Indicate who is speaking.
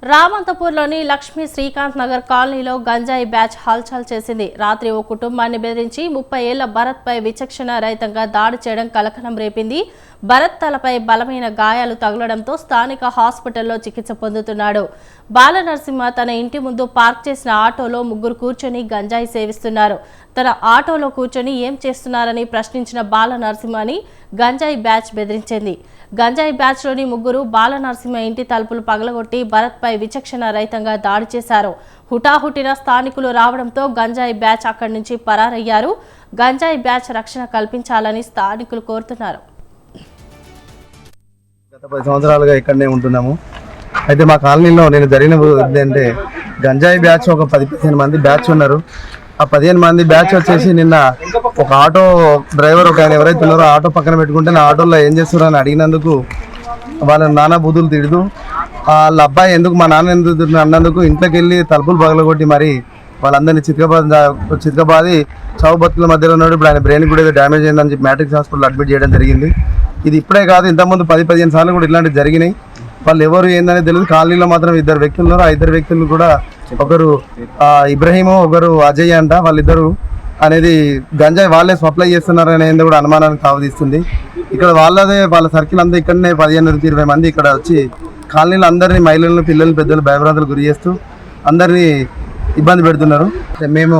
Speaker 1: రామంతపూర్లోని లక్ష్మీ శ్రీకాంత్ నగర్ కాలనీలో గంజాయి బ్యాచ్ హల్చల్ చేసింది. రాత్రి ఓ కుటుంబాన్ని బెదిరించి 30 ఏళ్ల భరత్ పై విచక్షణ రహితంగా దాడి చేయడం కలకలం రేపింది. భరత్ తలపై బలమైన గాయాలు తగలడంతో స్థానిక హాస్పిటల్లో చికిత్స పొందుతున్నాడు. బాల నరసింహ తన ఇంటి ముందు పార్క్ చేసిన ఆటోలో ముగ్గురు కూర్చొని గంజాయి సేవిస్తున్నారు. తన ఆటోలో కూర్చొని ఏం చేస్తున్నారని ప్రశ్నించిన బాల నరసింహని గంజాయి బ్యాచ్ బెదిరించింది. గంజాయి బ్యాచ్లోని ముగ్గురు బాల నరసింహ ఇంటి తలుపులు పగలగొట్టి భరత్ పై విచక్షణ రహితంగా దాడి చేశారు. హుటాహుటిన స్థానికులు రావడంతో గంజాయి బ్యాచ్ అక్కడి నుంచి పరారయ్యారు. గంజాయి బ్యాచ్ రక్షణ కల్పించాలని స్థానికులు కోరుతున్నారు.
Speaker 2: గత 10 సంవత్సరాలుగా ఇక్కడనే ఉంటున్నాము. అయితే మా కాలనీలో నేను జరిగిన ఏంటంటే గంజాయి బ్యాచ్ ఒక 10-15 మంది బ్యాచ్ ఉన్నారు. ఆ 15 మంది బ్యాచ్ వచ్చేసి నిన్న ఒక ఆటో డ్రైవర్ ఒక ఆయన ఎవరైతే ఉన్నారో ఆటో పక్కన పెట్టుకుంటే నా ఆటోలో ఏం చేస్తున్నారని అని అడిగినందుకు వాళ్ళ నాన్న బూతులు తిడుతూ వాళ్ళ అబ్బాయి ఎందుకు మా నాన్న ఎందుకు అన్నందుకు ఇంట్లోకి వెళ్ళి తలుపులు పగలగొట్టి మరి వాళ్ళందరినీ చితకబాది చావు బతుకుల మధ్యలో ఉన్నాడు. ఇప్పుడు ఆయన బ్రెయిన్ కూడా ఏదో డ్యామేజ్ అయిందని చెప్పి మ్యాట్రిక్స్ హాస్పిటల్ అడ్మిట్ చేయడం జరిగింది. ఇది ఇప్పుడే కాదు, ఇంతకుముందు 10-15 సార్లు కూడా ఇలాంటివి జరిగినాయి. వాళ్ళు ఎవరు ఏందనేది తెలియదు. కాలనీలో మాత్రం 2 వ్యక్తులు ఉన్నారు. ఆ 2 వ్యక్తులు కూడా ఒకరు ఇబ్రహీము, ఒకరు అజయ్ అంట. వాళ్ళిద్దరు అనేది గంజాయి వాళ్ళే సప్లై చేస్తున్నారు అనేది కూడా అనుమానానికి తావదీస్తుంది. ఇక్కడ వాళ్ళ సర్కిల్ అంతా ఇక్కడనే 15-20 మంది ఇక్కడ వచ్చి కాలనీలో అందరినీ మహిళలను, పిల్లలు, పెద్దలు భయభ్రాంతులు గురి చేస్తూ అందరినీ ఇబ్బంది పెడుతున్నారు. మేము